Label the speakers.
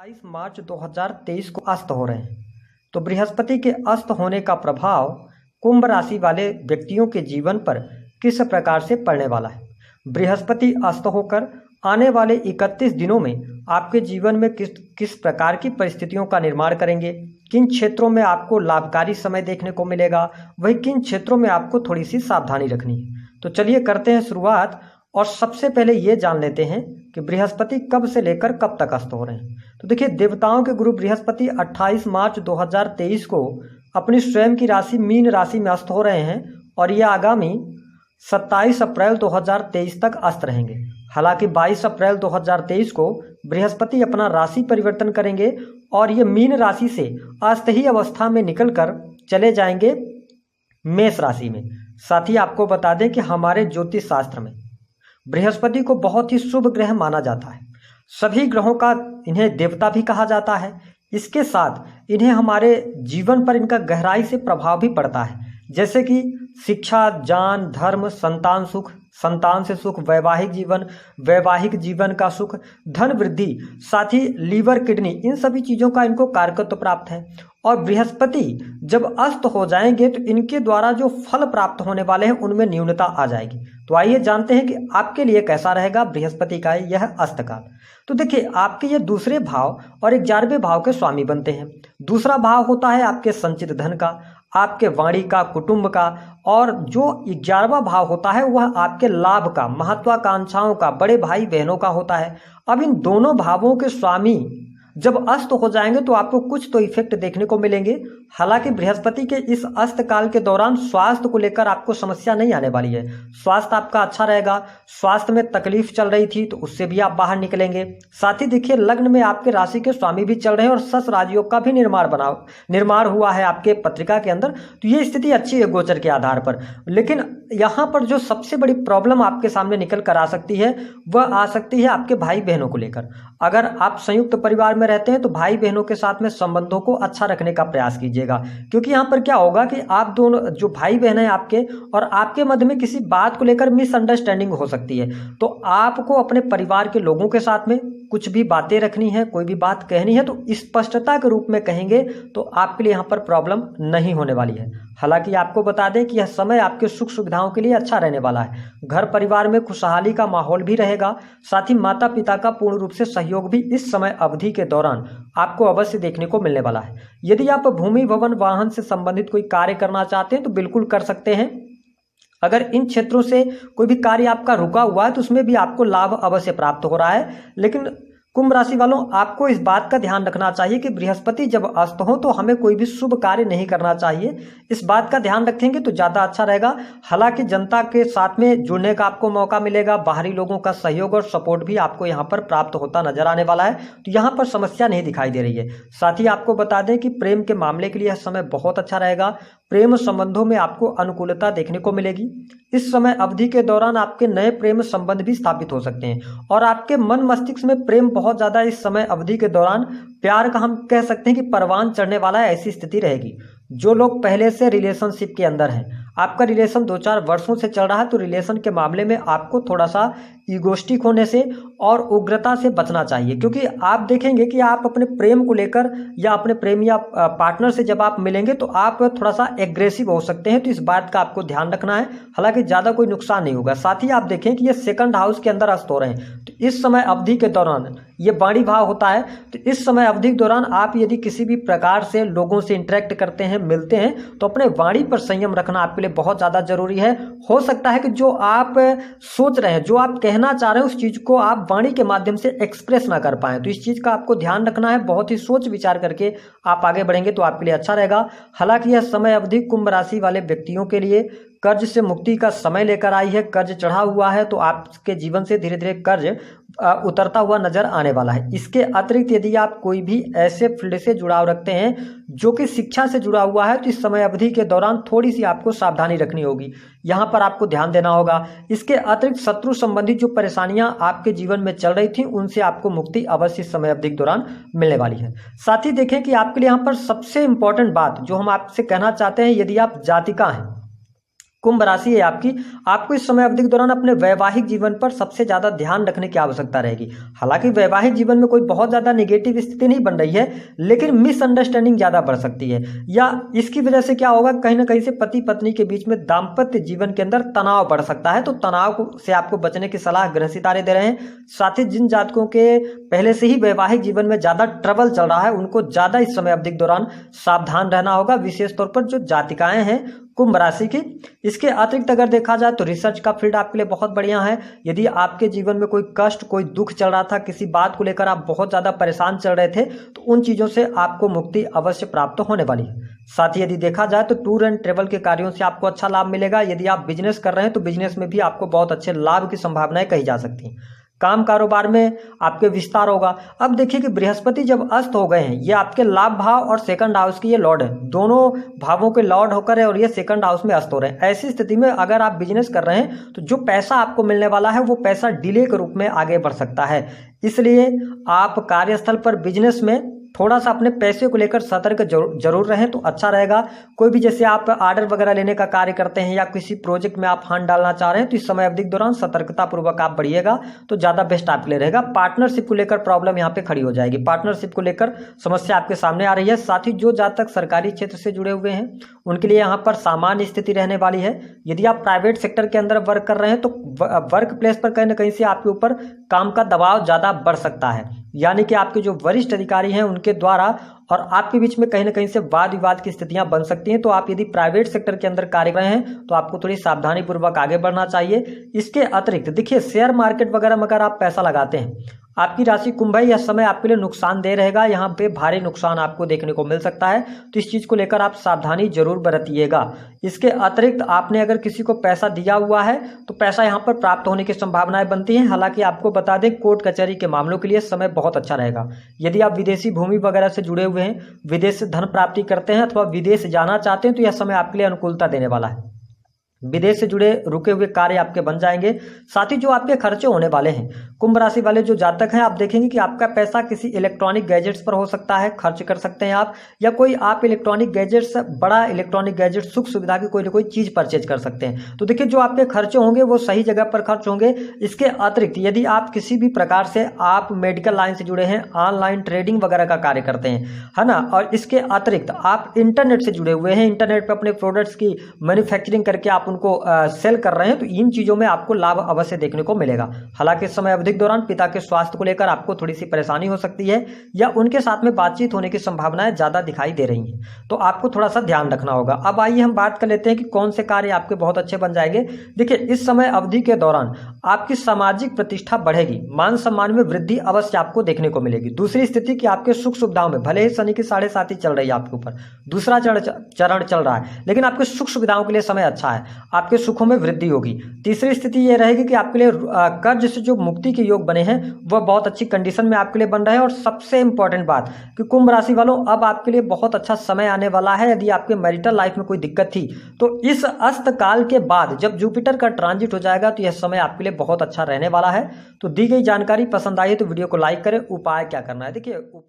Speaker 1: 28 मार्च 2023 को अस्त हो रहे हैं। तो बृहस्पति के अस्त होने का प्रभाव कुंभ राशि वाले व्यक्तियों के जीवन पर किस प्रकार से पड़ने वाला है। बृहस्पति अस्त होकर आने वाले 31 दिनों में आपके जीवन में किस किस प्रकार की परिस्थितियों का निर्माण करेंगे, किन क्षेत्रों में आपको लाभकारी समय देखने को मिलेगा, वही किन क्षेत्रों में आपको थोड़ी सी सावधानी रखनी है। तो चलिए करते हैं शुरुआत और सबसे पहले ये जान लेते हैं कि बृहस्पति कब से लेकर कब तक अस्त हो रहे हैं। तो देखिए, देवताओं के गुरु बृहस्पति 28 मार्च 2023 को अपनी स्वयं की राशि मीन राशि में अस्त हो रहे हैं और ये आगामी 27 अप्रैल 2023 तक अस्त रहेंगे। हालांकि 22 अप्रैल 2023 को बृहस्पति अपना राशि परिवर्तन करेंगे और ये मीन राशि से अस्थायी अवस्था में निकलकर चले जाएंगे मेष राशि में। साथ ही आपको बता दें कि हमारे ज्योतिष शास्त्र में बृहस्पति को बहुत ही शुभ ग्रह माना जाता है। सभी ग्रहों का इन्हें देवता भी कहा जाता है। इसके साथ इन्हें हमारे जीवन पर इनका गहराई से प्रभाव भी पड़ता है, जैसे कि शिक्षा, ज्ञान, धर्म, संतान सुख, संतान से सुख, वैवाहिक जीवन का सुख, धन वृद्धि, साथ ही लीवर, किडनी, इन सभी चीज़ों का इनको कारकत्व प्राप्त है। और बृहस्पति जब अस्त हो जाएंगे तो इनके द्वारा जो फल प्राप्त होने वाले हैं उनमें न्यूनता आ जाएगी। तो आइए जानते हैं कि आपके लिए कैसा रहेगा बृहस्पति का यह अस्तकाल। तो देखिए, आपके ये दूसरे भाव और 11वें भाव के स्वामी बनते हैं। दूसरा भाव होता है आपके संचित धन का, आपके वाणी का, कुटुंब का, और जो 11वां भाव होता है वह आपके लाभ का, महत्वाकांक्षाओं का, बड़े भाई बहनों का होता है। अब इन दोनों भावों के स्वामी जब अस्त हो जाएंगे तो आपको कुछ तो इफेक्ट देखने को मिलेंगे। हालांकि बृहस्पति के इस अस्त काल के दौरान स्वास्थ्य को लेकर आपको समस्या नहीं आने वाली है। स्वास्थ्य आपका अच्छा रहेगा। स्वास्थ्य में तकलीफ चल रही थी तो उससे भी आप बाहर निकलेंगे। साथ ही देखिए, लग्न में आपके राशि के स्वामी भी चल रहे हैं और सस राजयोग का भी निर्माण हुआ है आपके पत्रिका के अंदर। तो ये स्थिति अच्छी है गोचर के आधार पर। लेकिन यहाँ पर जो सबसे बड़ी प्रॉब्लम आपके सामने निकल कर आ सकती है वह आ सकती है आपके भाई बहनों को लेकर। अगर आप संयुक्त परिवार में रहते हैं तो भाई बहनों के साथ में संबंधों को अच्छा रखने का प्रयास कीजिएगा, क्योंकि यहाँ पर क्या होगा कि आप दोनों जो भाई बहन हैं आपके और आपके मध्य में किसी बात को लेकर मिसअंडरस्टैंडिंग हो सकती है। तो आपको अपने परिवार के लोगों के साथ में कुछ भी बातें रखनी है, कोई भी बात कहनी है तो स्पष्टता के रूप में कहेंगे तो आपके लिए यहाँ पर प्रॉब्लम नहीं होने वाली है। हालांकि आपको बता दें कि यह समय आपके सुख सुविधाओं के लिए अच्छा रहने वाला है। घर परिवार में खुशहाली का माहौल भी रहेगा। साथ ही माता पिता का पूर्ण रूप से सहयोग भी इस समय अवधि के दौरान आपको अवश्य देखने को मिलने वाला है। यदि आप भूमि, भवन, वाहन से संबंधित कोई कार्य करना चाहते हैं तो बिल्कुल कर सकते हैं। अगर इन क्षेत्रों से कोई भी कार्य आपका रुका हुआ है तो उसमें भी आपको लाभ अवश्य प्राप्त हो रहा है। लेकिन कुंभ राशि वालों, आपको इस बात का ध्यान रखना चाहिए कि बृहस्पति जब अस्त हो तो हमें कोई भी शुभ कार्य नहीं करना चाहिए। इस बात का ध्यान रखेंगे तो ज़्यादा अच्छा रहेगा। हालांकि जनता के साथ में जुड़ने का आपको मौका मिलेगा, बाहरी लोगों का सहयोग और सपोर्ट भी आपको यहाँ पर प्राप्त होता नजर आने वाला है। तो यहाँ पर समस्या नहीं दिखाई दे रही है। साथ ही आपको बता दें कि प्रेम के मामले के लिए यह समय बहुत अच्छा रहेगा। प्रेम संबंधों में आपको अनुकूलता देखने को मिलेगी। इस समय अवधि के दौरान आपके नए प्रेम संबंध भी स्थापित हो सकते हैं और आपके मन मस्तिष्क में प्रेम बहुत ज्यादा इस समय अवधि के दौरान प्यार का हम कह सकते हैं कि परवान चढ़ने वाला है, ऐसी स्थिति रहेगी। जो लोग पहले से रिलेशनशिप के अंदर हैं, आपका रिलेशन 2-4 वर्षों से चल रहा है तो रिलेशन के मामले में आपको थोड़ा सा ईगोस्टिक होने से और उग्रता से बचना चाहिए, क्योंकि आप देखेंगे कि आप अपने प्रेम को लेकर या अपने प्रेमी या पार्टनर से जब आप मिलेंगे तो आप थोड़ा सा एग्रेसिव हो सकते हैं। तो इस बात का आपको ध्यान रखना है। हालांकि ज़्यादा कोई नुकसान नहीं होगा। साथ ही आप देखें कि ये सेकंड हाउस के अंदर अस्त हो रहे हैं तो इस समय अवधि के दौरान ये वाणी भाव होता है। तो इस समय अवधि के दौरान आप यदि किसी भी प्रकार से लोगों से इंटरेक्ट करते हैं, मिलते हैं, तो अपने वाणी पर संयम रखना आपके लिए बहुत ज़्यादा जरूरी है। हो सकता है कि जो आप सोच रहे हैं, जो आप कहना चाह रहे हैं, उस चीज़ को आप वाणी के माध्यम से एक्सप्रेस ना कर पाएं। तो इस चीज़ का आपको ध्यान रखना है। बहुत ही सोच विचार करके आप आगे बढ़ेंगे तो आपके लिए अच्छा रहेगा। हालांकि यह समय अवधि कुंभ राशि वाले व्यक्तियों के लिए कर्ज से मुक्ति का समय लेकर आई है। कर्ज चढ़ा हुआ है तो आपके जीवन से धीरे धीरे कर्ज उतरता हुआ नजर आने वाला है। इसके अतिरिक्त यदि आप कोई भी ऐसे फील्ड से जुड़ाव रखते हैं जो कि शिक्षा से जुड़ा हुआ है तो इस समय अवधि के दौरान थोड़ी सी आपको सावधानी रखनी होगी। यहाँ पर आपको ध्यान देना होगा। इसके अतिरिक्त शत्रु संबंधित जो परेशानियां आपके जीवन में चल रही थी उनसे आपको मुक्ति अवश्य समय अवधि के दौरान मिलने वाली है। साथ ही देखें कि आपके लिए यहाँ पर सबसे इंपॉर्टेंट बात जो हम आपसे कहना चाहते हैं, यदि आप जातिका हैं कुंभ राशि है आपकी, आपको इस समय अवधि के दौरान अपने वैवाहिक जीवन पर सबसे ज्यादा ध्यान रखने की आवश्यकता रहेगी। हालांकि वैवाहिक जीवन में कोई बहुत ज्यादा नेगेटिव स्थिति नहीं बन रही है, लेकिन मिसअंडरस्टैंडिंग ज्यादा बढ़ सकती है, या इसकी वजह से क्या होगा, कहीं ना कहीं से पति पत्नी के बीच में दाम्पत्य जीवन के अंदर तनाव बढ़ सकता है। तो तनाव से आपको बचने की सलाह ग्रह सितारे दे रहे हैं। साथ ही जिन जातकों के पहले से ही वैवाहिक जीवन में ज्यादा ट्रबल चल रहा है, उनको ज्यादा इस समय अवधि के दौरान सावधान रहना होगा, विशेष तौर पर जो जातिकाएं हैं कुंभ राशि की। इसके अतिरिक्त अगर देखा जाए तो रिसर्च का फील्ड आपके लिए बहुत बढ़िया है। यदि आपके जीवन में कोई कष्ट, कोई दुख चल रहा था, किसी बात को लेकर आप बहुत ज्यादा परेशान चल रहे थे, तो उन चीजों से आपको मुक्ति अवश्य प्राप्त होने वाली है। साथ ही यदि देखा जाए तो टूर एंड ट्रेवल के कार्यों से आपको अच्छा लाभ मिलेगा। यदि आप बिजनेस कर रहे हैं तो बिजनेस में भी आपको बहुत अच्छे लाभ की संभावनाएं कही जा सकती हैं। काम कारोबार में आपके विस्तार होगा। अब देखिए कि बृहस्पति जब अस्त हो गए हैं, ये आपके लाभ भाव और सेकंड हाउस की ये लॉर्ड है, दोनों भावों के लॉर्ड होकर है और ये सेकंड हाउस में अस्त हो रहे हैं। ऐसी स्थिति में अगर आप बिजनेस कर रहे हैं तो जो पैसा आपको मिलने वाला है वो पैसा डिले के रूप में आगे बढ़ सकता है। इसलिए आप कार्यस्थल पर बिजनेस में थोड़ा सा अपने पैसे को लेकर सतर्क जरूर रहें तो अच्छा रहेगा। कोई भी जैसे आप आर्डर वगैरह लेने का कार्य करते हैं या किसी प्रोजेक्ट में आप हाथ डालना चाह रहे हैं तो इस समय अवधि के दौरान सतर्कता पूर्वक आप बढ़िएगा तो ज्यादा बेस्ट आपके लिए रहेगा। पार्टनरशिप को लेकर प्रॉब्लम यहाँ पे खड़ी हो जाएगी, पार्टनरशिप को लेकर समस्या आपके सामने आ रही है। साथ ही जो जातक सरकारी क्षेत्र से जुड़े हुए हैं उनके लिए यहाँ पर सामान्य स्थिति रहने वाली है। यदि आप प्राइवेट सेक्टर के अंदर वर्क कर रहे हैं तो वर्क प्लेस पर कहीं ना कहीं से आपके ऊपर काम का दबाव ज्यादा बढ़ सकता है, यानी कि आपके जो वरिष्ठ अधिकारी हैं उनके द्वारा और आपके बीच में कहीं ना कहीं से वाद विवाद की स्थितियां बन सकती हैं। तो आप यदि प्राइवेट सेक्टर के अंदर कार्य कर रहे हैं तो आपको थोड़ी सावधानी पूर्वक आगे बढ़ना चाहिए। इसके अतिरिक्त देखिए शेयर मार्केट वगैरह में अगर आप पैसा लगाते हैं, आपकी राशि कुंभ है, यह समय आपके लिए नुकसानदेह रहेगा, यहाँ पे भारी नुकसान आपको देखने को मिल सकता है। तो इस चीज को लेकर आप सावधानी जरूर बरतिएगा। इसके अतिरिक्त आपने अगर किसी को पैसा दिया हुआ है तो पैसा यहाँ पर प्राप्त होने की संभावनाएं बनती हैं। हालांकि आपको बता दें कोर्ट कचहरी के मामलों के लिए समय बहुत अच्छा रहेगा। यदि आप विदेशी भूमि वगैरह से जुड़े हुए हैं, विदेश से धन प्राप्ति करते हैं अथवा विदेश जाना चाहते हैं तो यह समय आपके लिए अनुकूलता देने वाला है। विदेश से जुड़े रुके हुए कार्य आपके बन जाएंगे। साथ ही जो आपके खर्चे होने वाले हैं, कुंभ राशि वाले जो जातक हैं, आप देखेंगे कि आपका पैसा किसी इलेक्ट्रॉनिक गैजेट्स पर हो सकता है, खर्च कर सकते हैं आप, या कोई आप इलेक्ट्रॉनिक गैजेट्स, बड़ा इलेक्ट्रॉनिक गैजेट, सुख सुविधा की कोई ना कोई चीज परचेज कर सकते हैं। तो देखिए जो आपके खर्चे होंगे वो सही जगह पर खर्च होंगे। इसके अतिरिक्त यदि आप किसी भी प्रकार से आप मेडिकल लाइन से जुड़े हैं, ऑनलाइन ट्रेडिंग वगैरह का कार्य करते हैं, है ना, और इसके अतिरिक्त आप इंटरनेट से जुड़े हुए हैं, इंटरनेट पर अपने प्रोडक्ट्स की मैन्युफैक्चरिंग करके आप उनको सेल कर रहे हैं, तो इन चीजों में आपको लाभ अवश्य देखने को मिलेगा। हालांकि इस समय अवधि के दौरान पिता के स्वास्थ्य को लेकर आपको थोड़ी सी परेशानी हो सकती है या उनके साथ में बातचीत होने की संभावनाएं ज्यादा दिखाई दे रही हैं, तो आपको थोड़ा सा ध्यान रखना होगा। अब आइए हम बात कर लेते हैं कि कौन से कार्य आपके बहुत अच्छे बन जाएंगे। देखिए इस समय अवधि के दौरान आपकी सामाजिक प्रतिष्ठा बढ़ेगी, मान सम्मान में वृद्धि अवश्य आपको देखने को मिलेगी। दूसरी स्थिति कि आपके सुख सुविधाओं में, भले ही शनि की 7.5 चल रही है आपके ऊपर, दूसरा चरण चल रहा है, लेकिन आपके सुख सुविधाओं के लिए समय अच्छा है, आपके सुखों में वृद्धि होगी। तीसरी स्थिति यह रहेगी कि आपके लिए कर्ज से जो मुक्ति के योग बने हैं वह बहुत अच्छी कंडीशन में आपके लिए बन रहे हैं। और सबसे इंपॉर्टेंट बात कि कुंभ राशि वालों, अब आपके लिए बहुत अच्छा समय आने वाला है। यदि आपके मैरिटल लाइफ में कोई दिक्कत थी तो इस अस्त काल के बाद जब जुपिटर का ट्रांजिट हो जाएगा तो यह समय आपके लिए बहुत अच्छा रहने वाला है। तो दी गई जानकारी पसंद आई तो वीडियो को लाइक करें। उपाय क्या करना है, देखिए